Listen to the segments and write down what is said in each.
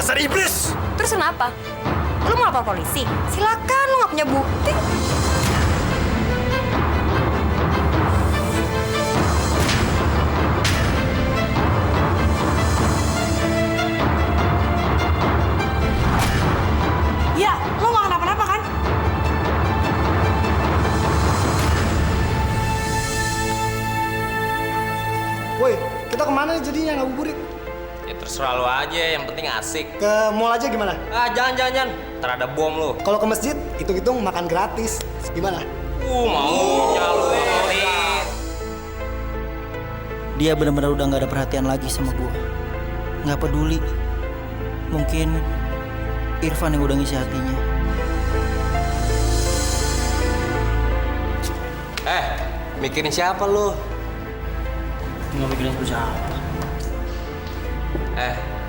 Dasar iblis! Terus kenapa? Lu mau lapor polisi? Silakan, lu nggak punya bukti. Ya, lo nggak kenapa-napa kan? Woi, kita kemana jadinya ngabuburit? Ya terserah lu aja, yang penting asik. Ke mall aja gimana? Ah, jangan. Ntar ada bom lu. Kalau ke masjid, hitung-hitung makan gratis. Gimana? Maunya lu. Dia benar-benar udah nggak ada perhatian lagi sama gue. Nggak peduli. Mungkin Irfan yang udah ngisi hatinya. Mikirin siapa lu? Nggak mikirin siapa.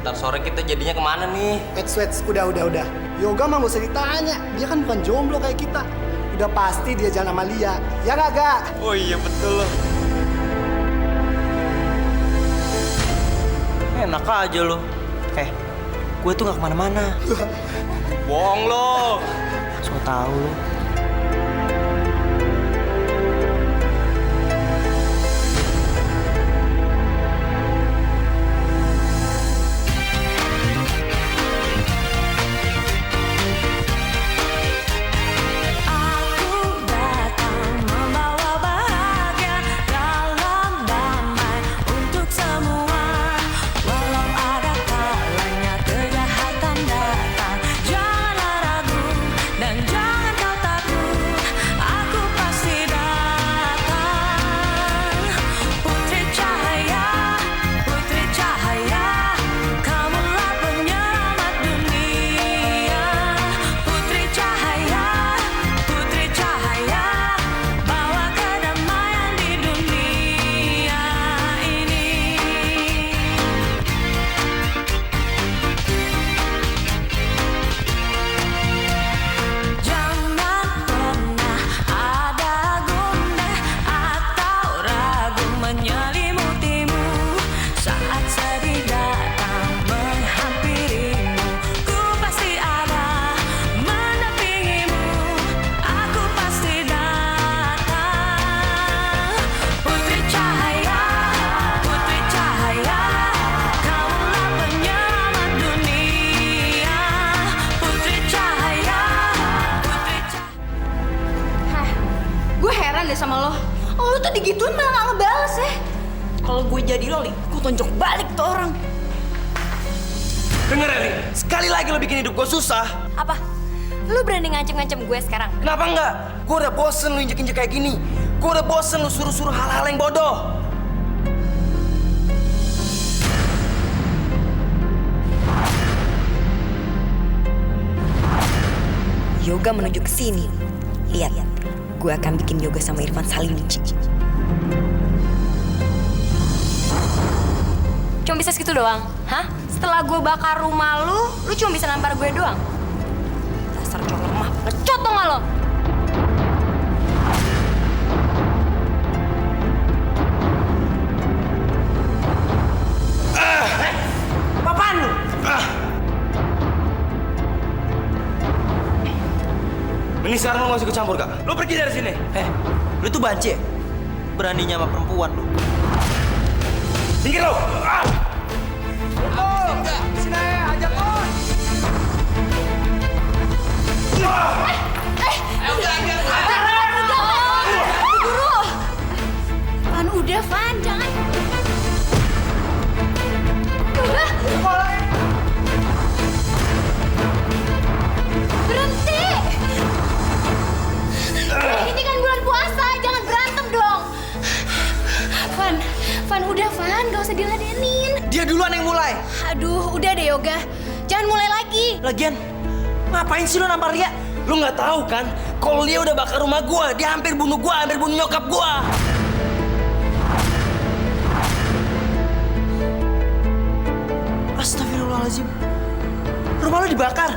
Ntar sore kita jadinya kemana nih? Wait, udah. Yoga mah nggak usah ditanya. Dia kan bukan jomblo kayak kita. Udah pasti dia jalan sama Lia. Ya nggak, Gak? Oh iya betul loh. Enak aja lo. Gue tuh nggak kemana-mana. Bohong lo. So tau lo. Sama lo. Oh, lu tuh digituin malah gak ngebales ya. Kalau gue jadi lo, Li, gue tonjok balik tuh orang. Dengar ya, Li. Sekali lagi lo bikin hidup gue susah. Apa? Lu berani ngancem-ngancem gue sekarang? Kenapa enggak? Gue udah bosen lu injek-injek kayak gini. Gue udah bosen lu suruh-suruh hal-hal yang bodoh. Yoga menuju ke sini. Lihat, gue akan bikin Yoga sama Irfan saling benci. Cuma bisa segitu doang, hah? Setelah gue bakar rumah lu cuma bisa nampar gue doang? Dasar cowok lemah, ngecut dong lo. Apaan lu? Ini sekarang lo gak usah ikut campur, Kak. Lo pergi dari sini. Lu tuh banci ya? Beraninya sama perempuan lu. Tinggi lo. Sini ajak on. Udah, Van, jangan. Berhenti. Ini kan bulan puasa, jangan berantem dong. Van, udah Van, gak usah diladenin. Dia duluan yang mulai. Aduh, udah deh Yoga, jangan mulai lagi. Lagian, ngapain sih lu nampar Lia? Lu nggak tahu kan? Kalau dia udah bakar rumah gua, dia hampir bunuh gua, hampir bunuh nyokap gua. Astagfirullahaladzim. Rumah lu dibakar.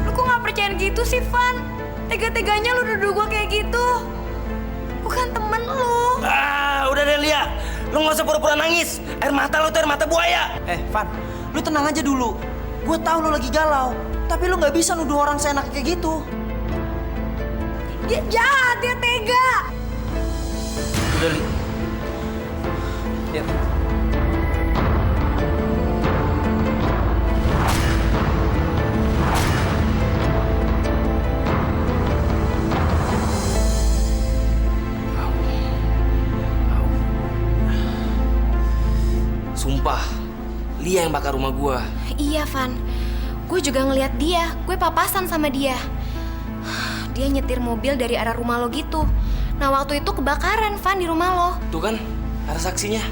Lu kok gak percaya gitu sih, Van? Tega-teganya lu nuduh gua kayak gitu. Bukan temen lu. Udah deh Lia. Lo nggak usah pura-pura nangis. Air mata lo tuh air mata buaya. Van, lu tenang aja dulu. Gue tahu lu lagi galau, tapi lu nggak bisa nuduh orang seenak kayak gitu. Dia jahat, dia tega. Udah, Li. Yuk. Sumpah, Lia yang bakar rumah gua. Iya, Van. Gue juga ngeliat dia. Gue papasan sama dia. Dia nyetir mobil dari arah rumah lo gitu. Nah, waktu itu kebakaran, Van, di rumah lo. Tuh kan, ada saksinya.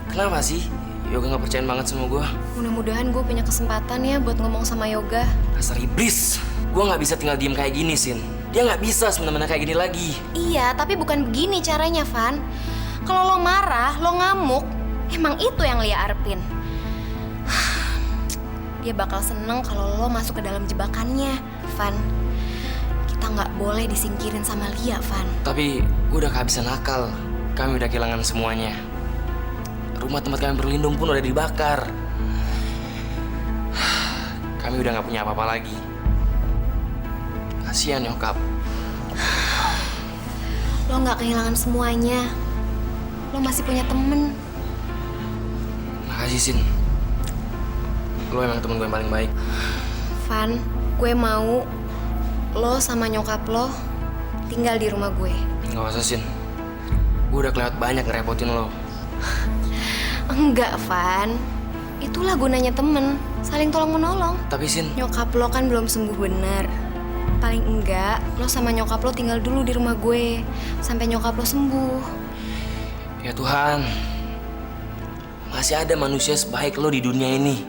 Kenapa sih Yoga nggak percaya banget sama gua? Mudah-mudahan gue punya kesempatan ya buat ngomong sama Yoga. Dasar iblis. Gua nggak bisa tinggal diem kayak gini, Sin. Dia nggak bisa semena-mena kayak gini lagi. Iya, tapi bukan begini caranya, Van. Kalau lo marah, lo ngamuk, emang itu yang Lia arepin. Dia bakal seneng kalau lo masuk ke dalam jebakannya, Van. Kita nggak boleh disingkirin sama Lia, Van. Tapi gua udah kehabisan akal. Kami udah kehilangan semuanya. Rumah tempat kami berlindung pun udah dibakar. Kami udah nggak punya apa-apa lagi. Kasihan nyokap. Lo nggak kehilangan semuanya. Lo masih punya temen. Makasih, Sin. Lo emang temen gue yang paling baik. Van, gue mau lo sama nyokap lo tinggal di rumah gue. Nggak usah, Sin. Gue udah kelewat banyak ngerepotin lo. Enggak, Van. Itulah gunanya temen, saling tolong-menolong. Tapi, Sin, Nyokap lo kan belum sembuh bener. Paling enggak, lo sama nyokap lo tinggal dulu di rumah gue sampai nyokap lo sembuh. ya Tuhan, masih ada manusia sebaik lo di dunia ini.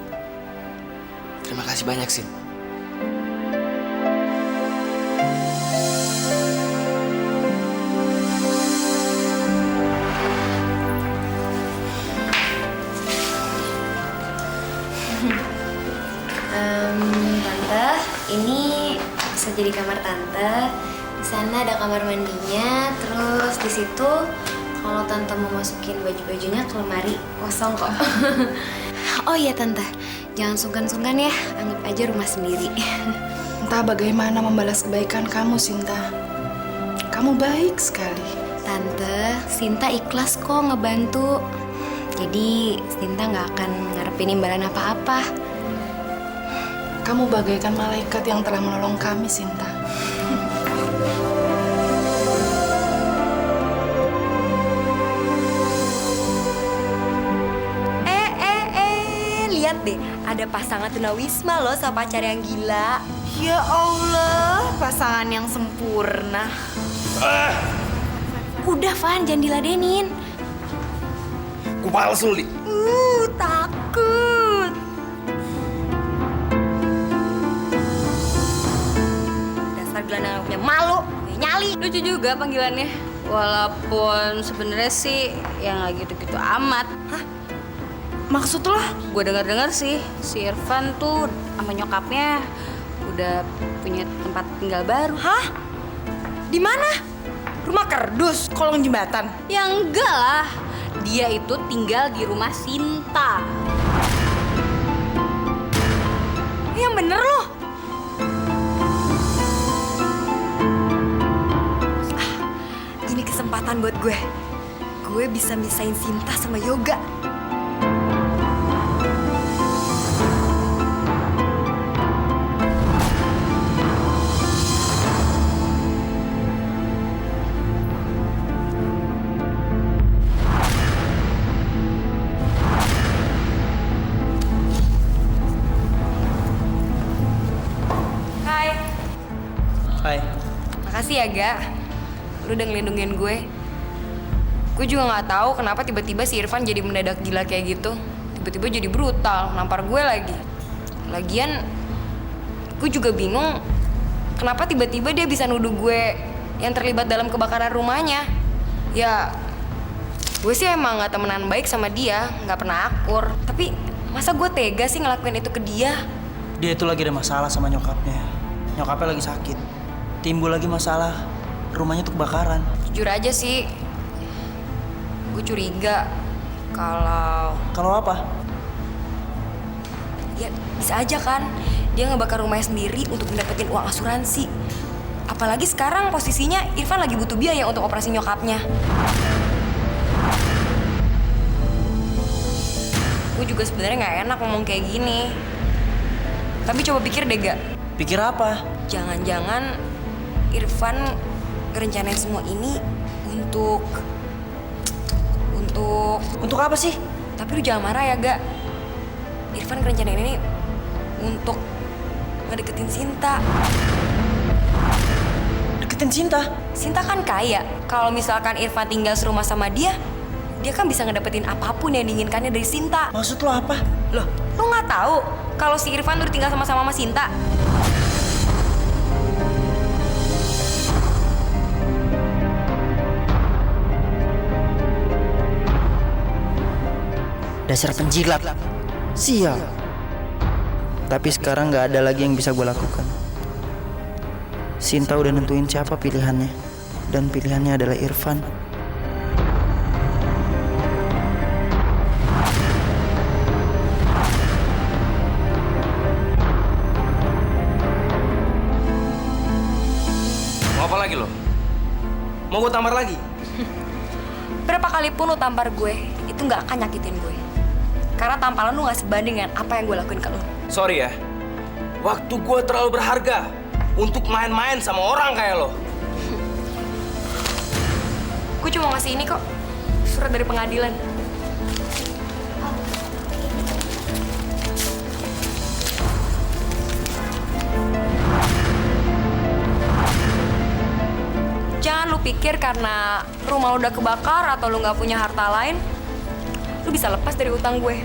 Terima kasih banyak, Sin. Tante, ini bisa jadi kamar tante. Di sana ada kamar mandinya. Terus di situ kalau tante mau masukin baju-bajunya ke lemari kosong kok. Oh iya tante, jangan sungkan-sungkan ya. Anggap aja rumah sendiri. Entah bagaimana membalas kebaikan kamu, Sinta. Kamu baik sekali. Tante, Sinta ikhlas kok ngebantu. Jadi Sinta nggak akan ngarepin imbalan apa-apa. Kamu bagaikan malaikat yang telah menolong kami, Sinta. Lihat deh, ada pasangan tunawisma loh sama pacar yang gila. Ya Allah, pasangan yang sempurna. Udah, Van, jangan diladenin. Gue palsu, Li. Takut. Dasar gelandang yang punya malu, punya nyali. Lucu juga panggilannya. Walaupun sebenarnya sih yang nggak gitu-gitu amat. Hah? Maksud lo? Gue dengar-dengar sih si Irfan tuh sama nyokapnya udah punya tempat tinggal baru. Hah? Di mana? Rumah kerdus? Kolong jembatan. Ya enggak lah. Dia itu tinggal di rumah Sinta. Yang bener loh. Ini kesempatan buat gue. Gue bisa misahin Sinta sama Yoga. Hai. Makasih ya, Ga. Lu udah ngelindungin gue. Gue juga nggak tahu kenapa tiba-tiba si Irfan jadi mendadak gila kayak gitu. Tiba-tiba jadi brutal, nampar gue lagi. Lagian, gue juga bingung kenapa tiba-tiba dia bisa nuduh gue yang terlibat dalam kebakaran rumahnya. Ya, gue sih emang nggak temenan baik sama dia, nggak pernah akur. Tapi masa gue tega sih ngelakuin itu ke dia? Dia itu lagi ada masalah sama nyokapnya. Nyokapnya lagi sakit. Timbul lagi masalah. Rumahnya tuh kebakaran. Jujur aja sih, gue curiga kalau apa? ya bisa aja kan dia ngebakar rumahnya sendiri untuk mendapatkan uang asuransi. Apalagi sekarang posisinya Irfan lagi butuh biaya untuk operasi nyokapnya. Gue juga sebenarnya nggak enak ngomong kayak gini. Tapi coba pikir deh, Gak. Pikir apa? Jangan-jangan Irfan ngerencanain semua ini untuk Untuk apa sih? Tapi lu jangan marah ya, Gak. Irfan ngerencanain ini untuk ngedeketin Sinta. Deketin Sinta? Sinta kan kaya. Kalau misalkan Irfan tinggal serumah sama dia kan bisa ngedapetin apapun yang diinginkannya dari Sinta. Maksud lo apa? Loh, lu nggak tahu kalau si Irfan udah tinggal sama-sama sama Sinta? Dasar penjilat. Sial. Tapi sekarang nggak ada lagi yang bisa gue lakukan. Sinta udah nentuin siapa pilihannya. Dan pilihannya adalah Irfan. Mau apa lagi lo? Mau gue tampar lagi? Berapa kali pun lu tampar gue, itu nggak akan nyakitin gue. Karena tamparan lu nggak sebanding dengan apa yang gue lakuin ke lu. Sorry ya, waktu gue terlalu berharga untuk main-main sama orang kayak lo. Gue cuma ngasih ini kok, surat dari pengadilan. Jangan lu pikir karena rumah lu udah kebakar atau lu nggak punya harta lain, lu bisa lepas dari utang gue.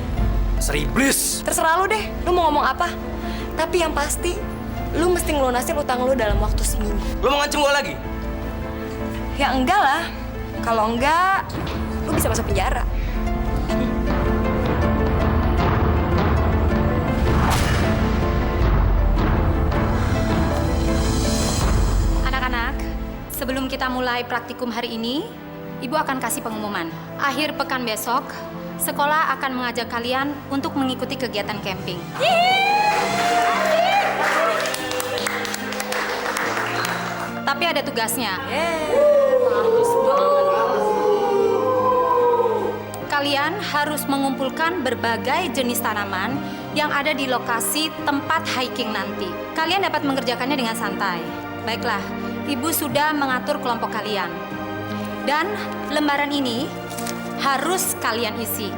Seriblis. Terserah lu deh, lu mau ngomong apa. Tapi yang pasti, lu mesti ngelunasin utang lu dalam waktu seminggu. Lo mau ngancem gue lagi? Ya enggak lah. Kalau enggak, lu bisa masuk penjara. Anak-anak, sebelum kita mulai praktikum hari ini, Ibu akan kasih pengumuman. Akhir pekan besok, sekolah akan mengajak kalian untuk mengikuti kegiatan camping. Tapi ada tugasnya. Kalian harus mengumpulkan berbagai jenis tanaman yang ada di lokasi tempat hiking nanti. Kalian dapat mengerjakannya dengan santai. Baiklah, Ibu sudah mengatur kelompok kalian. Dan lembaran ini harus kalian isi.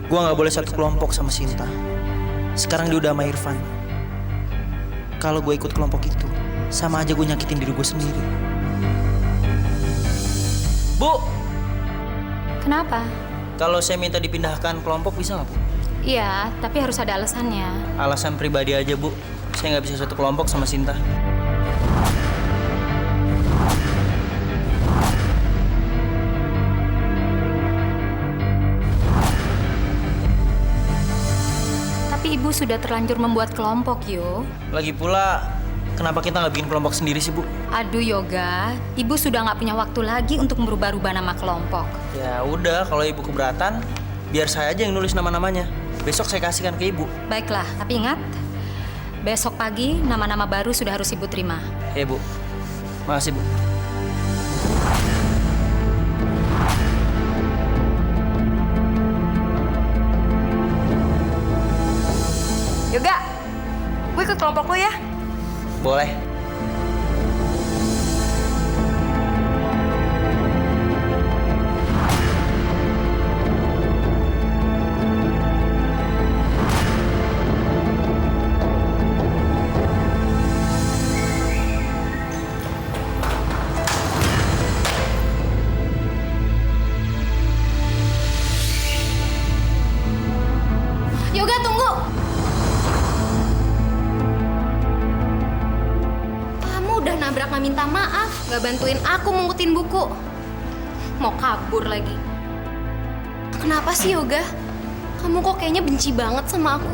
Gue nggak boleh satu kelompok sama Sinta. Sekarang dia udah sama Irfan. Kalau gue ikut kelompok itu, sama aja gue nyakitin diri gue sendiri. Bu, Kenapa? kalau saya minta dipindahkan kelompok bisa nggak, Bu? Iya, tapi harus ada alasannya. Alasan pribadi aja, Bu. Saya nggak bisa satu kelompok sama Sinta. Tapi Ibu sudah terlanjur membuat kelompok, Yo. Lagi pula, kenapa kita nggak bikin kelompok sendiri sih, Bu? Aduh, Yoga. Ibu sudah nggak punya waktu lagi untuk merubah-rubah nama kelompok. Ya udah, kalau Ibu keberatan, biar saya aja yang nulis nama-namanya. Besok saya kasihkan ke Ibu. Baiklah, tapi ingat, besok pagi nama-nama baru sudah harus Ibu terima. Ya, Bu. Makasih, Bu. Yoga, gue ke kelompok lu ya. Boleh. Yoga, tunggu! Kamu udah nabrak nggak minta maaf, nggak bantuin aku mengutin buku. Mau kabur lagi. Kenapa sih Yoga? Kamu kok kayaknya benci banget sama aku?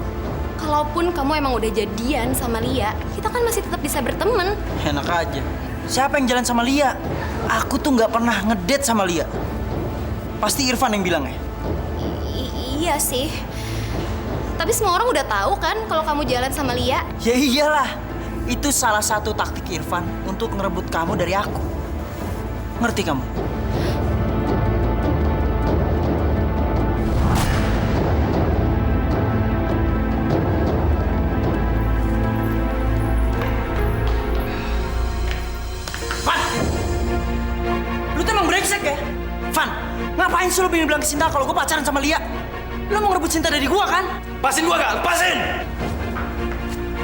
Kalaupun kamu emang udah jadian sama Lia, kita kan masih tetap bisa berteman. Enak aja. Siapa yang jalan sama Lia? Aku tuh nggak pernah ngedate sama Lia. Pasti Irfan yang bilang ya? Iya sih. Tapi semua orang udah tahu kan kalau kamu jalan sama Lia. Ya iyalah. Itu salah satu taktik Irfan untuk ngerebut kamu dari aku. Ngerti kamu? Van! Lu tuh emang brengsek ya? Van, ngapain sih lu bilang ke Sinta kalau gue pacaran sama Lia? Lu mau ngerebut Sinta dari gua kan? Lepasin gua gak? Lepasin!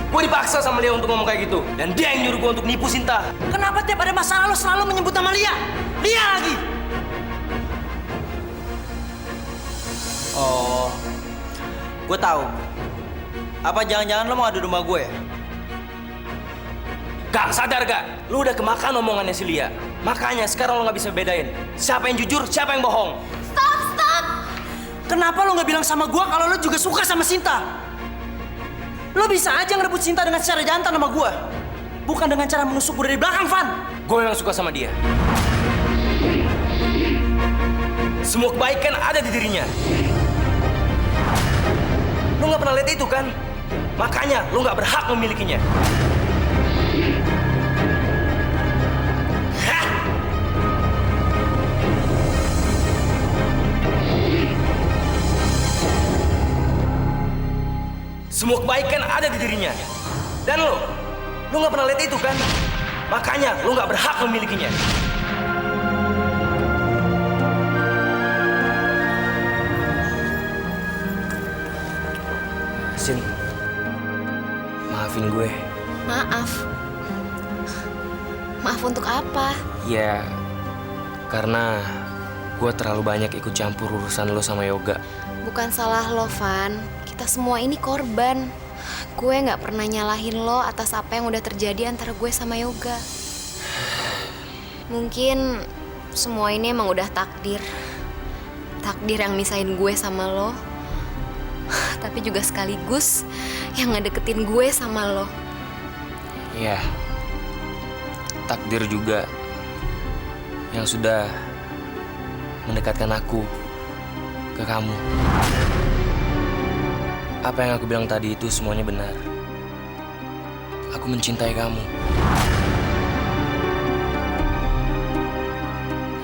Gue dipaksa sama Lia untuk ngomong kayak gitu. Dan dia yang nyuruh gue untuk nipu Sinta. Kenapa tiap ada masalah lo selalu menyebut nama Lia? Lia lagi! Oh, gue tahu. Apa jangan-jangan lo mau adu domba gue ya? Gak, sadar gak? Lu udah kemakan omongannya si Lia. Makanya sekarang lo gak bisa bedain siapa yang jujur, siapa yang bohong. Kenapa lo nggak bilang sama gue kalau lo juga suka sama Sinta? Lo bisa aja ngerebut Sinta dengan cara jantan sama gue. Bukan dengan cara menusuk gue dari belakang, Van. Gue yang suka sama dia. Semua kebaikan ada di dirinya. Lu gak pernah lihat itu kan? Makanya lu gak berhak memilikinya. Hah? Semua kebaikan ada di dirinya. Dan lu gak pernah lihat itu kan? Makanya lu gak berhak memilikinya. Sin, maafin gue. Maaf. Maaf untuk apa? Ya, karena gue terlalu banyak ikut campur urusan lo sama Yoga. Bukan salah lo, Van. Kita semua ini korban. Gue nggak pernah nyalahin lo atas apa yang udah terjadi antara gue sama Yoga. Mungkin semua ini emang udah takdir. Takdir yang misahin gue sama lo. Tapi juga sekaligus yang ngedeketin gue sama lo. Iya, takdir juga yang sudah mendekatkan aku ke kamu. Apa yang aku bilang tadi itu semuanya benar. Aku mencintai kamu.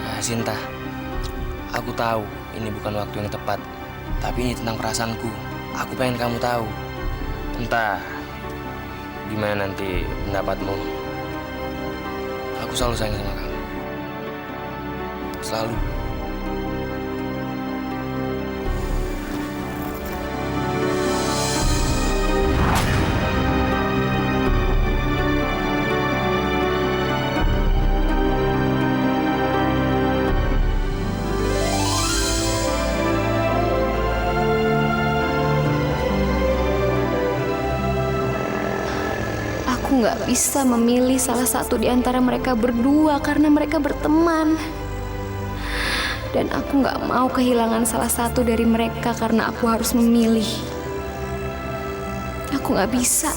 Nah, Sinta, aku tahu ini bukan waktu yang tepat. Tapi ini tentang perasaanku. Aku pengen kamu tahu. Entah gimana nanti pendapatmu. Aku selalu sayang sama kamu. Selalu. Aku nggak bisa memilih salah satu di antara mereka berdua karena mereka berteman. Dan aku nggak mau kehilangan salah satu dari mereka karena aku harus memilih. Aku nggak bisa.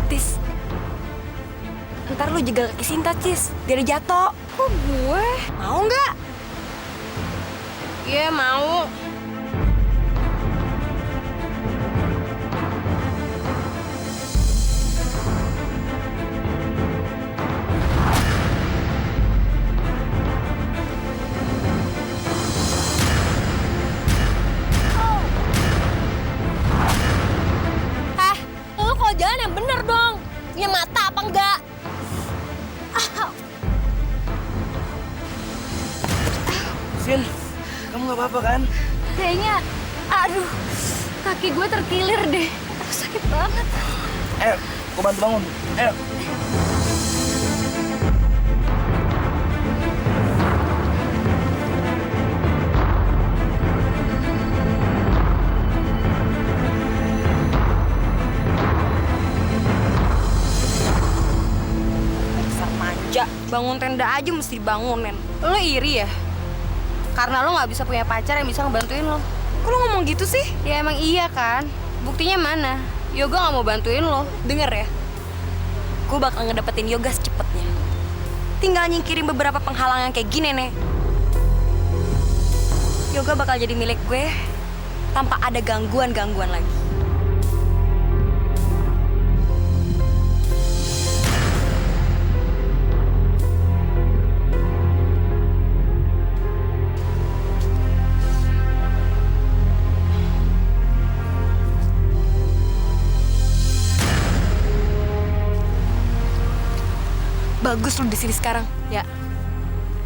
Tis, ntar lu jaga kaki Sinta, Cis, biar dia jatuh. Kok gue? Mau nggak? Iya mau. Vin, kamu nggak apa-apa kan? Kayaknya, aduh, kaki gue terkilir deh. Sakit banget. Gue bantu bangun. Dasar manja, bangun tenda aja mesti dibangunin. Lo iri ya? Karena lo nggak bisa punya pacar yang bisa ngebantuin lo. Kok lo ngomong gitu sih? Ya emang iya kan. Buktinya mana? Yoga nggak mau bantuin lo. Denger ya, gue bakal ngedapetin Yoga secepetnya. Tinggal nyingkirin beberapa penghalang yang kayak gini nih. Yoga bakal jadi milik gue tanpa ada gangguan-gangguan lagi. Bagus lu di sini sekarang. Ya,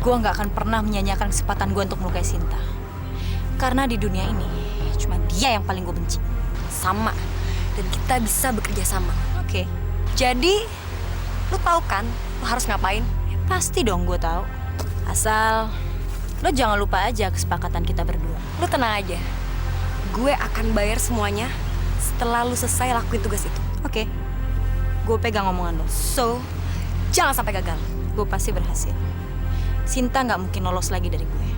gue nggak akan pernah menyanyiakan kesempatan gue untuk melukai Sinta. Karena di dunia ini, cuma dia yang paling gue benci. Sama. Dan kita bisa bekerja sama. Oke, Jadi, lu tahu kan lu harus ngapain? ya pasti dong gue tahu. Asal lo jangan lupa aja kesepakatan kita berdua. Lu tenang aja. Gue akan bayar semuanya setelah lu selesai lakuin tugas itu. Oke, gue pegang omongan lo. So, jangan sampai gagal. Gue pasti berhasil. Sinta nggak mungkin lolos lagi dari gue.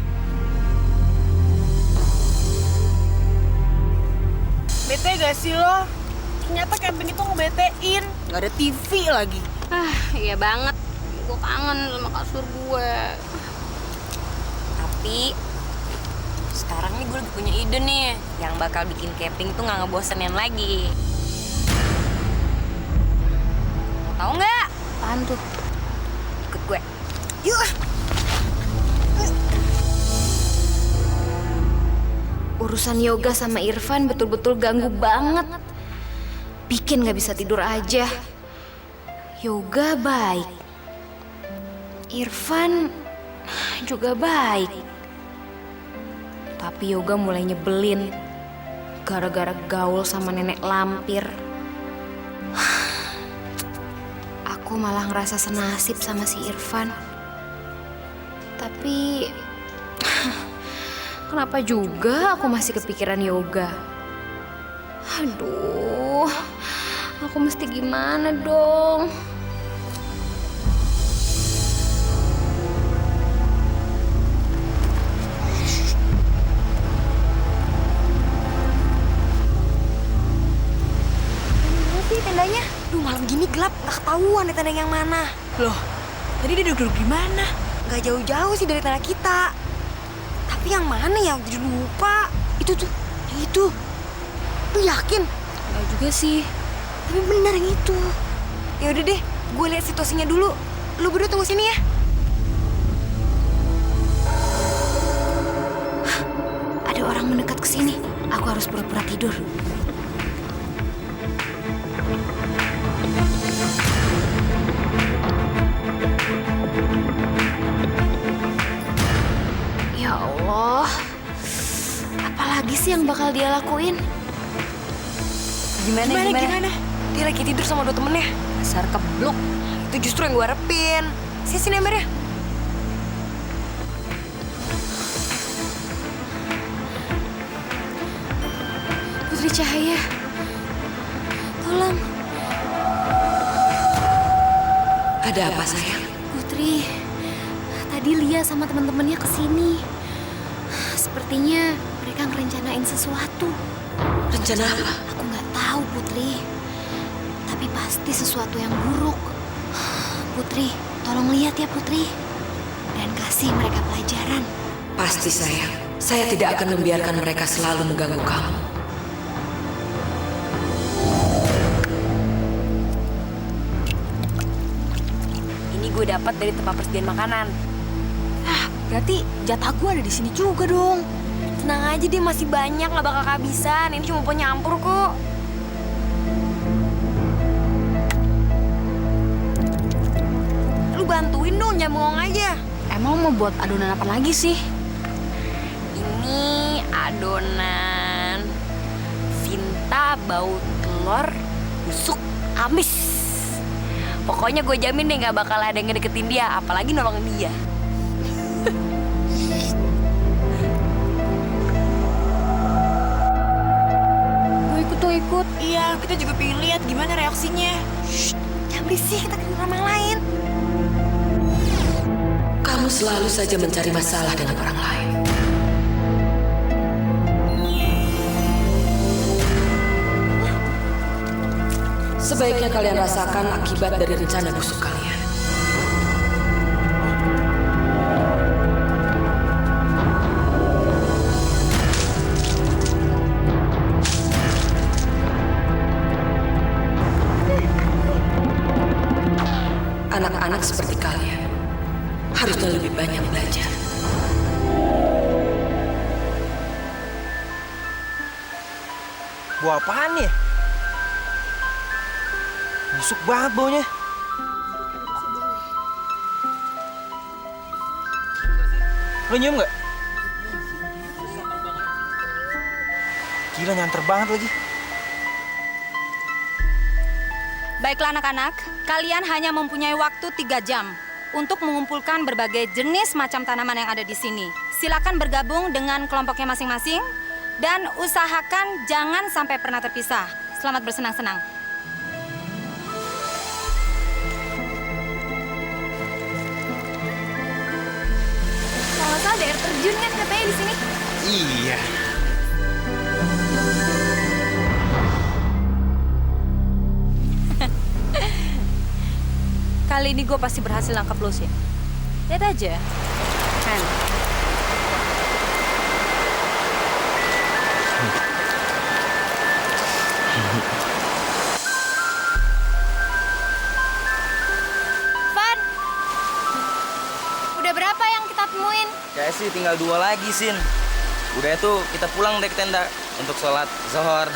Bete gak sih lo? Ternyata camping itu ngebetein. Gak ada TV lagi. Iya banget. Gue kangen sama kasur gue. Tapi sekarang nih gue lagi punya ide nih yang bakal bikin camping tuh nggak ngebosenin lagi. Mau tahu nggak? Apaan tuh? Ikut gue. Yuk. Urusan Yoga sama Irfan betul-betul ganggu banget. Bikin gak bisa tidur aja. Yoga baik. Irfan juga baik. Tapi Yoga mulai nyebelin gara-gara gaul sama nenek lampir. Aku malah ngerasa senasib sama si Irfan. Tapi kenapa juga aku masih kepikiran Yoga? Aduh, aku mesti gimana dong? Mana sih tendanya? Duh, malam gini gelap, nggak ketahuan deh tenda yang mana. Loh, tadi dia duduk di mana? Nggak jauh-jauh sih dari tenda kita. Tapi yang mana ya? Jadi lupa. Itu tuh, yang itu. Lu yakin? Enggak juga sih. Tapi benar yang itu. Ya udah deh, gue lihat situasinya dulu. Lu berdua tunggu sini ya. Ada orang mendekat ke sini. Aku harus pura-pura tidur. Ya Allah. Apalagi sih yang bakal dia lakuin? Gimana? Dia lagi tidur sama dua temennya. Dasar keblok. Itu justru yang gue harapin. Sini embernya. Putri Cahaya. Tolong. Ada apa sayang? Putri, tadi Lia sama teman-temannya kesini. Sepertinya mereka ngerencanain sesuatu. Rencana apa? Aku nggak tahu, Putri. Tapi pasti sesuatu yang buruk. Putri, tolong lihat ya, Putri. Dan kasih mereka pelajaran. Pasti sayang. Saya tidak akan membiarkan mereka selalu mengganggu kamu. Ini gue dapat dari tempat persediaan makanan. Berarti jatah gue ada di sini juga dong. Tenang aja, dia masih banyak, nggak bakal kehabisan. Ini cuma penyampur kok. Lu bantuin dong, jangan bengong aja. Emang mau buat adonan apa lagi sih? ini adonan Sinta bau telur busuk amis. Pokoknya gue jamin deh gak bakal ada yang ngedeketin dia, apalagi nolongin dia. Gue ikut tuh ikut. Iya, kita juga pengen lihat gimana reaksinya. Jangan berisik, kita ke orang lain. Kamu selalu saja mencari masalah dengan orang lain. Sebaiknya kalian rasakan akibat dari rencana busuk kalian. Anak-anak seperti kalian harusnya lebih banyak belajar. Buah apaan ya? Busuk banget baunya. Lo nyium nggak? Gila, nyanter banget lagi. Baiklah anak-anak, kalian hanya mempunyai waktu 3 jam untuk mengumpulkan berbagai jenis macam tanaman yang ada di sini. Silakan bergabung dengan kelompoknya masing-masing dan usahakan jangan sampai pernah terpisah. Selamat bersenang-senang. Kalau nggak salah ada air terjun kan katanya di sini. Iya. Kali ini gue pasti berhasil nangkap lo sih. Lihat aja. Kan. Van, udah berapa yang kita temuin? Kayak sih tinggal 2 lagi, Sin. Udah itu kita pulang deh ke tenda untuk sholat zuhur.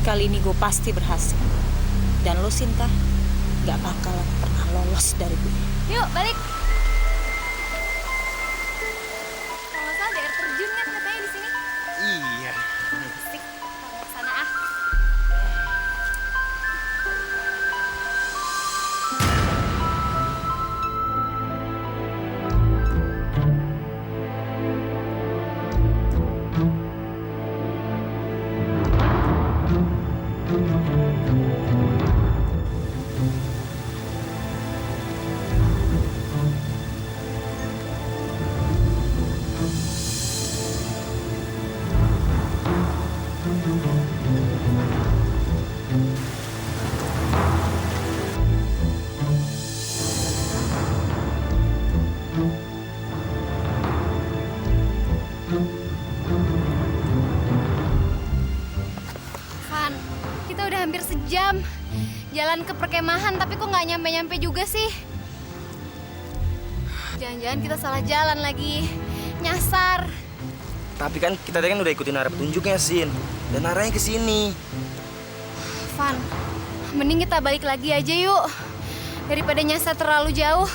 Kali ini gue pasti berhasil. Dan lo Sinta gak bakalan pernah lolos dari gue. Yuk, balik. Kalau nggak salah ada air terjun kan katanya di sini. Iya. Asik, kita ke sana ah. Van, kita udah hampir sejam jalan ke perkemahan, tapi kok nggak nyampe-nyampe juga sih? Jangan-jangan kita salah jalan lagi, nyasar. Tapi kan kita tadi kan udah ikutin arah petunjuknya, Sin. Dan arahnya ke sini. Van, mending kita balik lagi aja yuk, daripada nyasar terlalu jauh.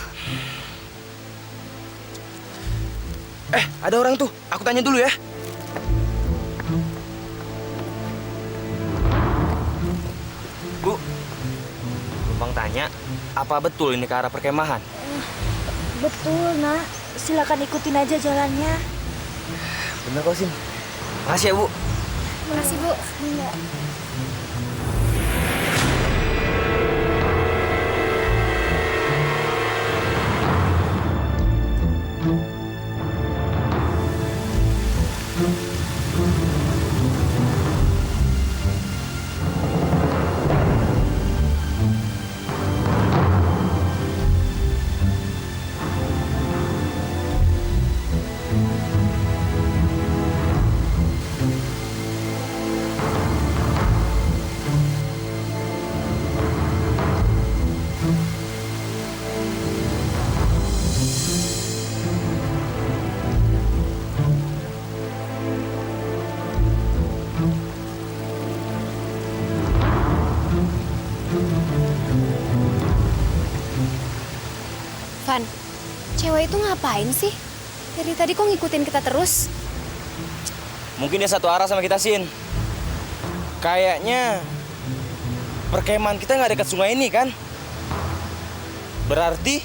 Ada orang tuh. Aku tanya dulu ya. Bu, numpang tanya, apa betul ini ke arah perkemahan? Betul, Nak. Silakan ikutin aja jalannya. Bener kok, Sin. Makasih ya, Bu. Makasih, Bu. cowok itu ngapain sih? Dari tadi kok ngikutin kita terus? Mungkin dia satu arah sama kita, Sin. Kayaknya perkemahan kita nggak dekat sungai ini, kan? Berarti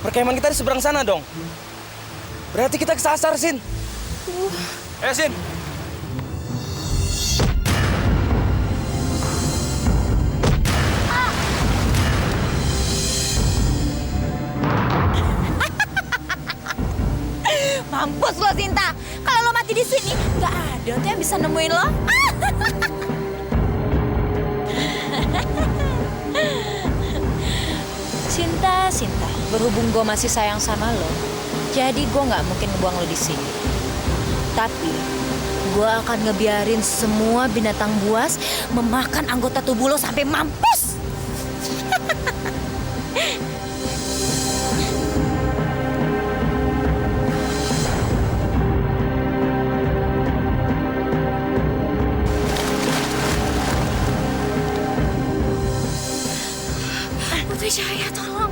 perkemahan kita di seberang sana dong. Berarti kita kesasar, Sin. Sin. Mampus lo, Sinta. Kalau lo mati di sini, nggak ada tuh yang bisa nemuin lo. Sinta, berhubung gue masih sayang sama lo, jadi gue nggak mungkin ngebuang lo di sini. Tapi gue akan ngebiarin semua binatang buas memakan anggota tubuh lo sampai mampus. Putri Cahaya, tolong.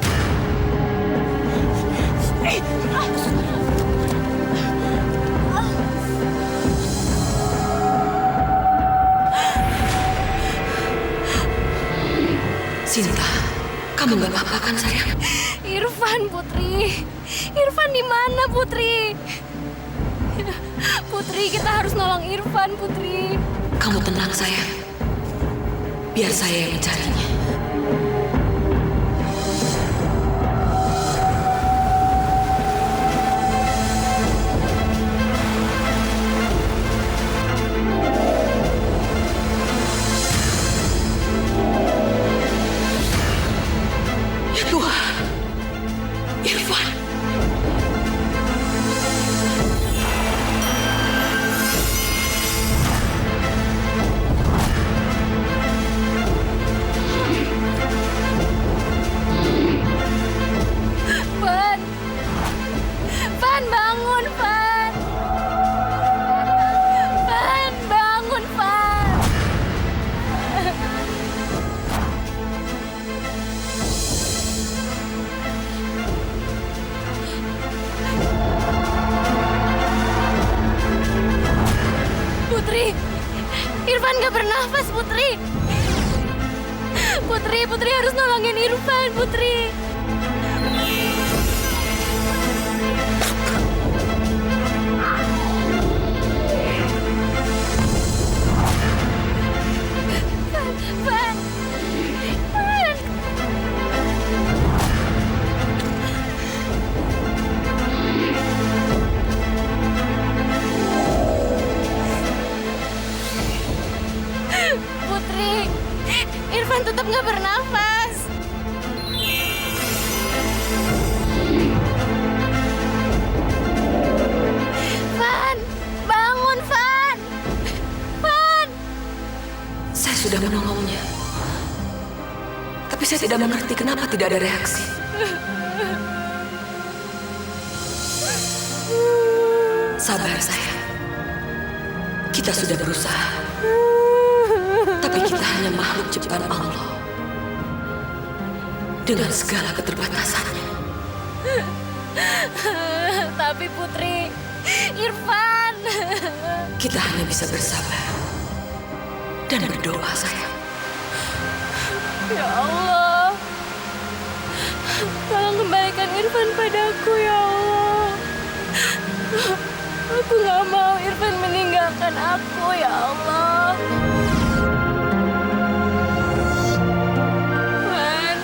Sinta, kamu nggak apa-apa kan sayang? Irfan, Putri. Irfan di mana, Putri? Putri, kita harus nolong Irfan, Putri. Kamu tenang sayang. Biar saya yang mencarinya. Ya Tuhan, Irfan. Fan, bangun, Fan. Fan, bangun, Fan. Putri, Irfan gak bernafas, Putri. Putri harus nolongin Irfan, Putri. Fan. Putri, Irfan tetap nggak bernafas. Fan, bangun, Fan. Fan. Saya sudah menolongnya. Tapi saya tidak mengerti kenapa tidak ada reaksi. Sabar sayang. Kita sudah berusaha. Tapi kita hanya makhluk ciptaan Allah. Dengan segala keterbatasannya. Tapi Putri, Irfan. Kita hanya bisa bersabar. Dan berdoa sayang. Ya Allah. Tolong kembalikan Irfan padaku, ya Allah. Aku gak mau Irfan meninggalkan aku, ya Allah. Fan,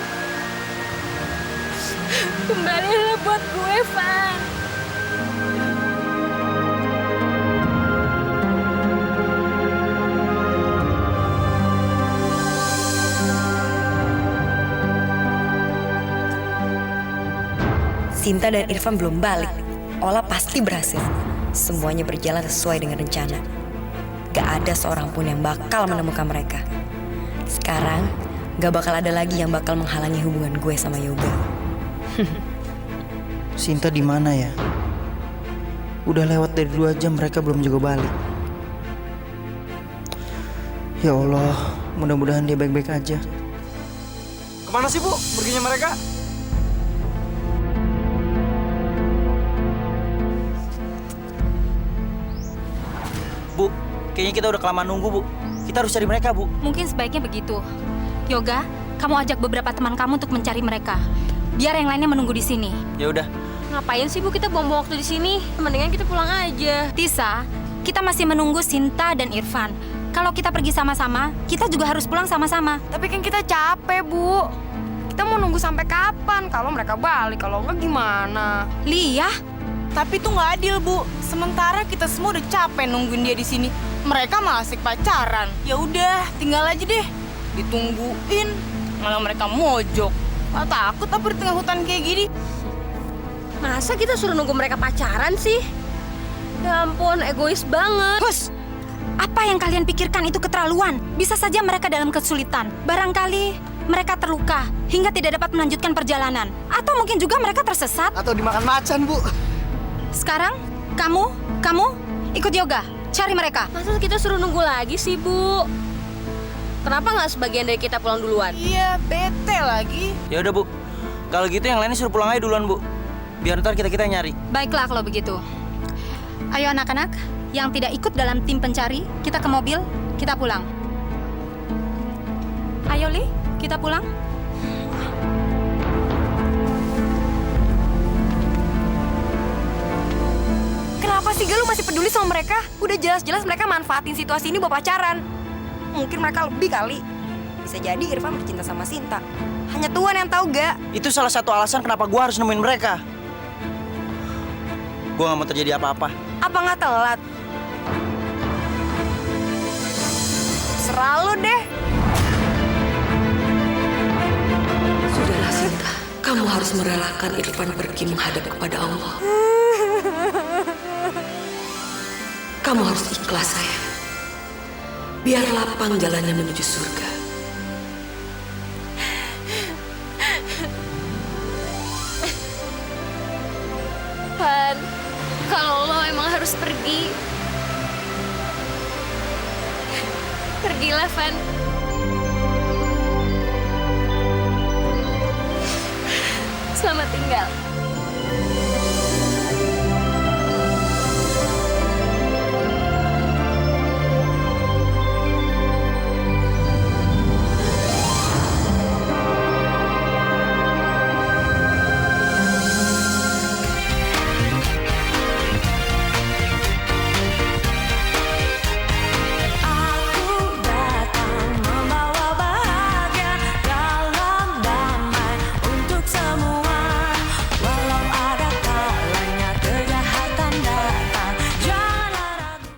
kembalilah buat gue, Fan. Sinta dan Irfan belum balik. Ola pasti berhasil. Semuanya berjalan sesuai dengan rencana. Gak ada seorang pun yang bakal menemukan mereka. Sekarang, gak bakal ada lagi yang bakal menghalangi hubungan gue sama Yoga. Sinta di mana ya? Udah lewat dari 2 jam mereka belum juga balik. Ya Allah, mudah-mudahan dia baik-baik aja. Kemana sih, Bu? Perginya mereka? Bu, kayaknya kita udah kelamaan nunggu, Bu. Kita harus cari mereka, Bu. Mungkin sebaiknya begitu. Yoga, kamu ajak beberapa teman kamu untuk mencari mereka. Biar yang lainnya menunggu di sini. Ya udah. Ngapain sih Bu kita buang-buang waktu di sini? Mendingan kita pulang aja. Tisa, kita masih menunggu Sinta dan Irfan. Kalau kita pergi sama-sama, kita juga harus pulang sama-sama. Tapi kan kita capek, Bu. Kita mau nunggu sampai kapan? Kalau mereka balik, kalau enggak gimana? Lia, Tapi itu nggak adil, Bu. Sementara kita semua udah capek nungguin dia di sini. Mereka malah asik pacaran. Ya udah, tinggal aja deh. Ditungguin, malah mereka mojok. Nggak takut apa di tengah hutan kayak gini? Masa kita suruh nunggu mereka pacaran sih? Ya ampun, egois banget. Hus! Apa yang kalian pikirkan itu keterlaluan. Bisa saja mereka dalam kesulitan. Barangkali mereka terluka hingga tidak dapat melanjutkan perjalanan. Atau mungkin juga mereka tersesat. Atau dimakan macan, Bu. Sekarang, kamu ikut Yoga. Cari mereka. Masa kita suruh nunggu lagi sih, Bu? Kenapa nggak sebagian dari kita pulang duluan? Iya, bete lagi. Ya udah, Bu. Kalau gitu yang lainnya suruh pulang aja duluan, Bu. Biar ntar kita nyari. Baiklah kalau begitu. Ayo anak-anak, yang tidak ikut dalam tim pencari, kita ke mobil, kita pulang. Ayo Li, kita pulang. Kenapa sih Gal lu masih peduli sama mereka? Udah jelas-jelas mereka manfaatin situasi ini buat pacaran. Mungkin mereka lebih kali. Bisa jadi Irfan bercinta sama Sinta. Hanya Tuhan yang tahu, Ga. Itu salah satu alasan kenapa gua harus nemuin mereka. Gua nggak mau terjadi apa-apa. Apa nggak telat? Serah lu deh. Sudahlah Sinta, kamu harus merelakan Irfan pergi menghadap kepada Allah. Kamu harus ikhlas, sayang. Biar lapang jalannya menuju surga. Van, kalau lo emang harus pergi, pergilah, Van. Selamat tinggal.